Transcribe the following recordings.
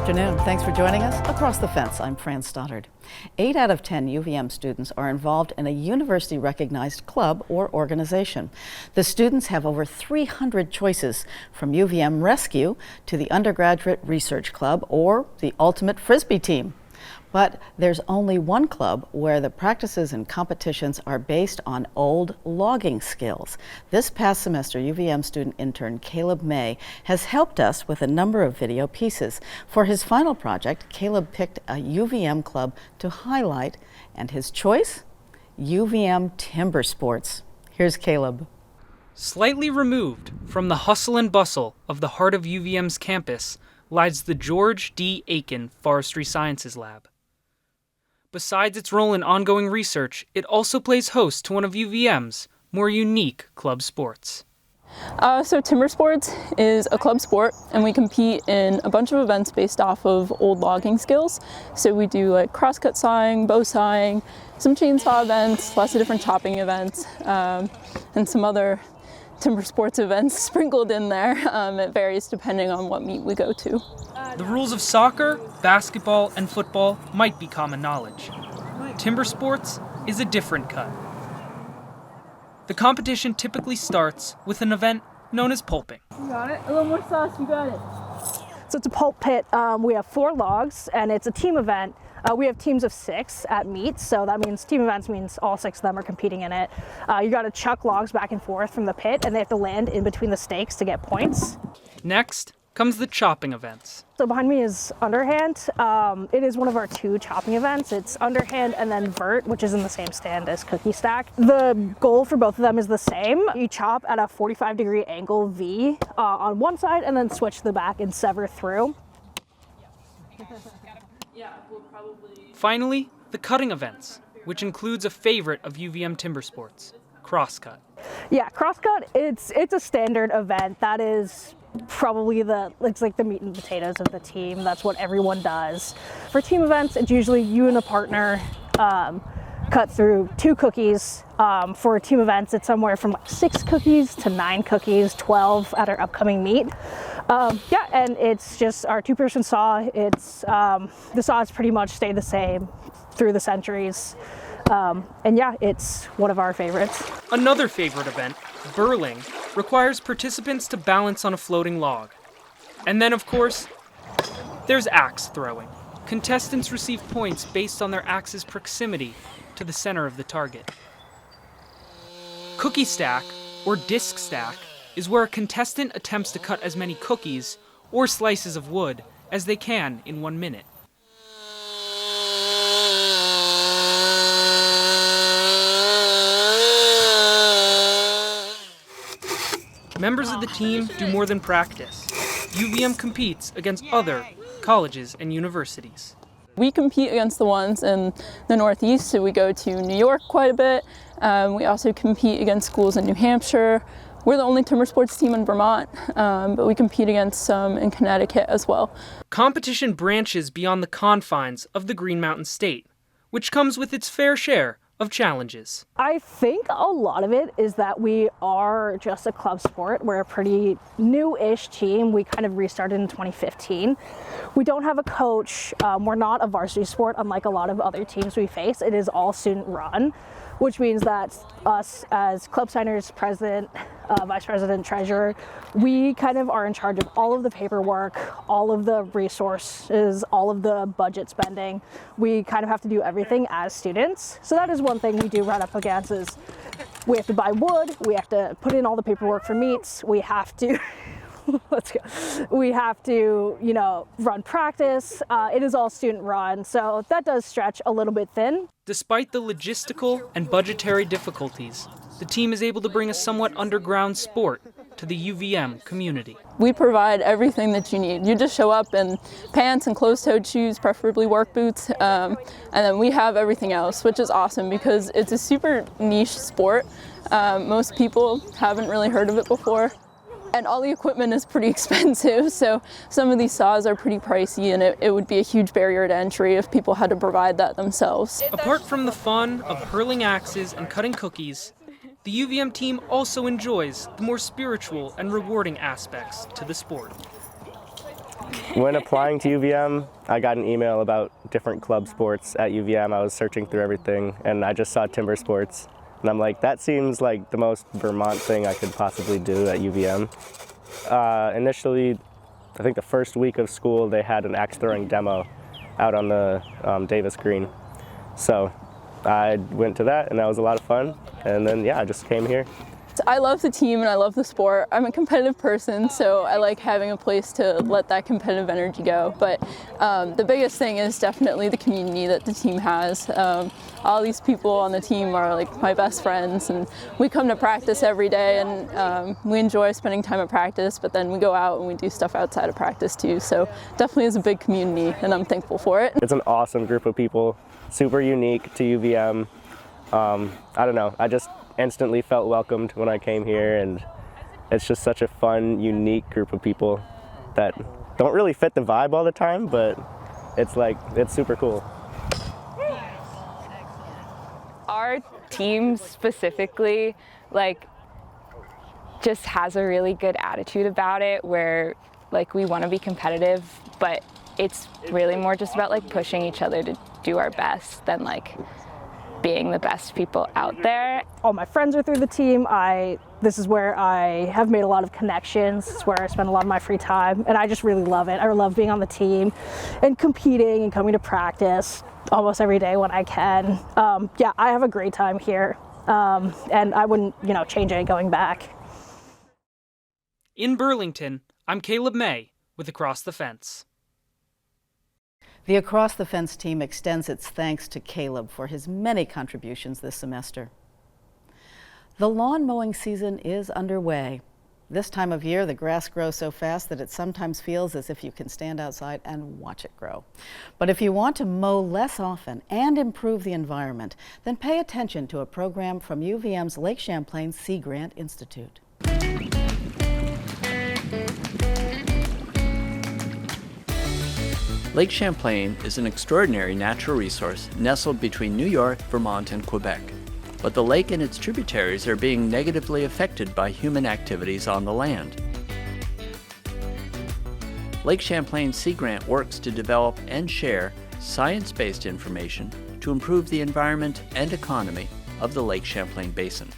afternoon. Thanks for joining us. Across the Fence, I'm Fran Stoddard. 8 out of 10 UVM students are involved in a university-recognized club or organization. The students have over 300 choices, from UVM Rescue to the Undergraduate Research Club or the Ultimate Frisbee Team. But there's only one club where the practices and competitions are based on old logging skills. This past semester, UVM student intern Caleb May has helped us with a number of video pieces. For his final project, Caleb picked a UVM club to highlight, and his choice? UVM Timbersports. Here's Caleb. Slightly removed from the hustle and bustle of the heart of UVM's campus lies the George D. Aiken Forestry Sciences Lab. Besides its role in ongoing research, it also plays host to one of UVM's more unique club sports. So Timbersports is a club sport, and we compete in a bunch of events based off of old logging skills. So we do like crosscut sawing, bow sawing, some chainsaw events, lots of different chopping events, and some other timber sports events sprinkled in there. It varies depending on what meet we go to. The rules of soccer, basketball, and football might be common knowledge. Timber sports is a different cut. The competition typically starts with an event known as pulping. You got it? A little more sauce, you got it. So it's a pulp pit. We have 4 logs, and it's a team event. We have teams of 6 at meets, so that means team events means all 6 of them are competing in it. You got to chuck logs back and forth from the pit, and they have to land in between the stakes to get points. Next comes the chopping events. So behind me is underhand. It is one of our 2 chopping events. It's underhand and then vert, which is in the same stand as cookie stack. The goal for both of them is the same. You chop at a 45-degree angle V on one side, and then switch to the back and sever through. Finally, the cutting events, which includes a favorite of UVM Timbersports, crosscut. Yeah, crosscut, it's a standard event. That is probably it's like the meat and potatoes of the team. That's what everyone does. For team events, it's usually you and a partner cut through 2 cookies. For team events, it's somewhere from like 6 cookies to 9 cookies, 12 at our upcoming meet. Yeah, and it's just our 2-person saw. It's the saws pretty much stay the same through the centuries. And yeah, it's one of our favorites. Another favorite event, burling, requires participants to balance on a floating log. And then, of course, there's axe throwing. Contestants receive points based on their axe's proximity to the center of the target. Cookie stack, or disc stack, is where a contestant attempts to cut as many cookies or slices of wood as they can in 1 minute. Members of the team do more than practice. UVM competes against other colleges and universities. We compete against the ones in the Northeast, so we go to New York quite a bit. We also compete against schools in New Hampshire. We're the only timber sports team in Vermont, but we compete against some in Connecticut as well. Competition branches beyond the confines of the Green Mountain State, which comes with its fair share of challenges. I think a lot of it is that we are just a club sport. We're a pretty new-ish team. We kind of restarted in 2015. We don't have a coach. We're not a varsity sport, unlike a lot of other teams we face. It is all student-run, which means that us as club signers, president, vice president, treasurer, we kind of are in charge of all of the paperwork, all of the resources, all of the budget spending. We kind of have to do everything as students. So that is one thing we do run up against is we have to buy wood, we have to put in all the paperwork for meets, we have to let's go. We have to, run practice. It is all student run, so that does stretch a little bit thin. Despite the logistical and budgetary difficulties, the team is able to bring a somewhat underground sport to the UVM community. We provide everything that you need. You just show up in pants and closed-toed shoes, preferably work boots, and then we have everything else, which is awesome because it's a super niche sport. Most people haven't really heard of it before. And all the equipment is pretty expensive, so some of these saws are pretty pricey, and it would be a huge barrier to entry if people had to provide that themselves. Apart from the fun of hurling axes and cutting cookies, the UVM team also enjoys the more spiritual and rewarding aspects to the sport. When applying to UVM, I got an email about different club sports at UVM. I was searching through everything, and I just saw Timbersports. And I'm like, that seems like the most Vermont thing I could possibly do at UVM. Initially, I think the first week of school, they had an axe throwing demo out on the Davis Green. So I went to that, and that was a lot of fun. And then, yeah, I just came here. I love the team and I love the sport. I'm a competitive person, so I like having a place to let that competitive energy go. But the biggest thing is definitely the community that the team has. All these people on the team are like my best friends, and we come to practice every day, and we enjoy spending time at practice, but then we go out and we do stuff outside of practice too. So definitely is a big community, and I'm thankful for it. It's an awesome group of people, super unique to UVM. I don't know, I just instantly felt welcomed when I came here, and it's just such a fun, unique group of people that don't really fit the vibe all the time, but it's super cool. Our team specifically, just has a really good attitude about it, where we want to be competitive, but it's really more just about pushing each other to do our best than being the best people out there. All my friends are through the team. This is where I have made a lot of connections. It's where I spend a lot of my free time, and I just really love it. I love being on the team and competing and coming to practice almost every day when I can. Yeah, I have a great time here, and I wouldn't, change it going back. In Burlington, I'm Caleb May with Across the Fence. The Across the Fence team extends its thanks to Caleb for his many contributions this semester. The lawn mowing season is underway. This time of year, the grass grows so fast that it sometimes feels as if you can stand outside and watch it grow. But if you want to mow less often and improve the environment, then pay attention to a program from UVM's Lake Champlain Sea Grant Institute. Lake Champlain is an extraordinary natural resource nestled between New York, Vermont, and Quebec. But the lake and its tributaries are being negatively affected by human activities on the land. Lake Champlain Sea Grant works to develop and share science-based information to improve the environment and economy of the Lake Champlain Basin.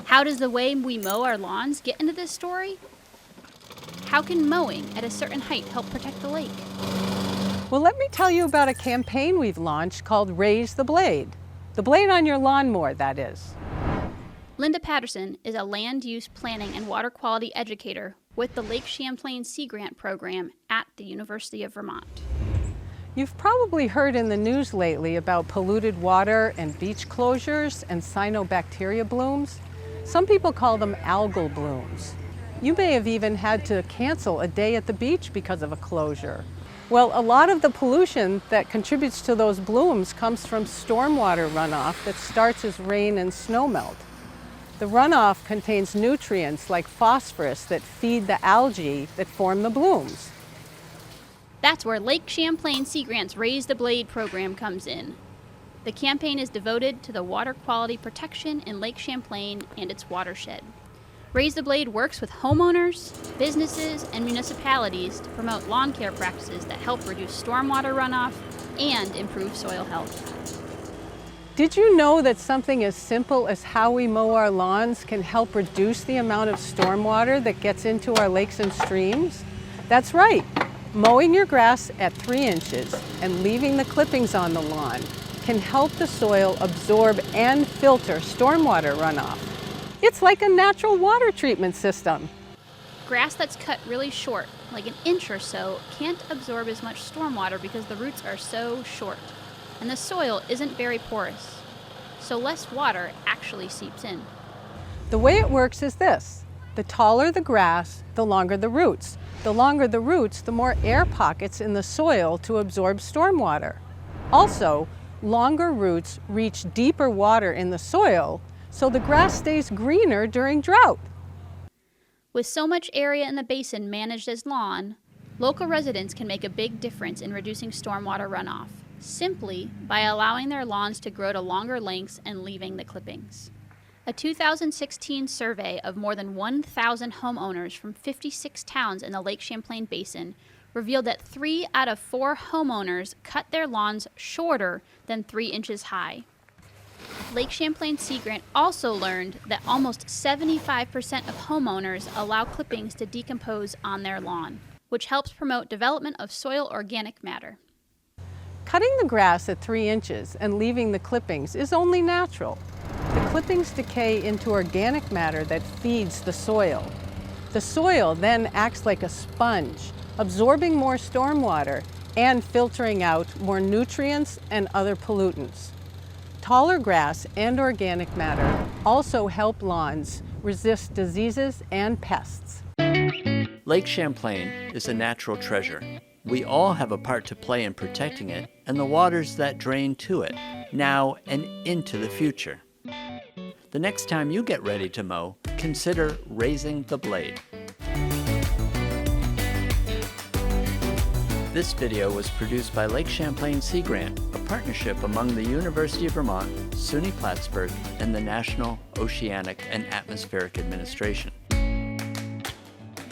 How does the way we mow our lawns get into this story? How can mowing at a certain height help protect the lake? Well, let me tell you about a campaign we've launched called Raise the Blade. The blade on your lawnmower, that is. Linda Patterson is a land use planning and water quality educator with the Lake Champlain Sea Grant program at the University of Vermont. You've probably heard in the news lately about polluted water and beach closures and cyanobacteria blooms. Some people call them algal blooms. You may have even had to cancel a day at the beach because of a closure. Well, a lot of the pollution that contributes to those blooms comes from stormwater runoff that starts as rain and snowmelt. The runoff contains nutrients like phosphorus that feed the algae that form the blooms. That's where Lake Champlain Sea Grant's Raise the Blade program comes in. The campaign is devoted to the water quality protection in Lake Champlain and its watershed. Raise the Blade works with homeowners, businesses, and municipalities to promote lawn care practices that help reduce stormwater runoff and improve soil health. Did you know that something as simple as how we mow our lawns can help reduce the amount of stormwater that gets into our lakes and streams? That's right. Mowing your grass at 3 inches and leaving the clippings on the lawn can help the soil absorb and filter stormwater runoff. It's like a natural water treatment system. Grass that's cut really short, like an inch or so, can't absorb as much stormwater because the roots are so short, and the soil isn't very porous, so less water actually seeps in. The way it works is this. The taller the grass, the longer the roots. The longer the roots, the more air pockets in the soil to absorb stormwater. Also, longer roots reach deeper water in the soil, so the grass stays greener during drought. With so much area in the basin managed as lawn, local residents can make a big difference in reducing stormwater runoff. simply by allowing their lawns to grow to longer lengths and leaving the clippings. A 2016 survey of more than 1,000 homeowners from 56 towns in the Lake Champlain Basin revealed that 3 out of 4 homeowners cut their lawns shorter than 3 inches high. Lake Champlain Sea Grant also learned that almost 75% of homeowners allow clippings to decompose on their lawn, which helps promote development of soil organic matter. Cutting the grass at 3 inches and leaving the clippings is only natural. The clippings decay into organic matter that feeds the soil. The soil then acts like a sponge, absorbing more stormwater and filtering out more nutrients and other pollutants. Taller grass and organic matter also help lawns resist diseases and pests. Lake Champlain is a natural treasure. We all have a part to play in protecting it and the waters that drain to it, now and into the future. The next time you get ready to mow, consider raising the blade. This video was produced by Lake Champlain Sea Grant, a partnership among the University of Vermont, SUNY Plattsburgh, and the National Oceanic and Atmospheric Administration.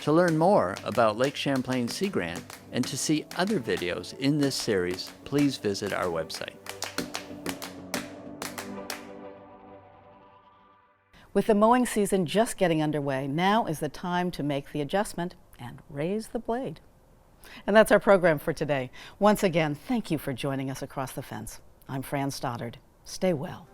To learn more about Lake Champlain Sea Grant and to see other videos in this series, please visit our website. With the mowing season just getting underway, now is the time to make the adjustment and raise the blade. And that's our program for today. Once again, thank you for joining us across the fence. I'm Fran Stoddard. Stay well.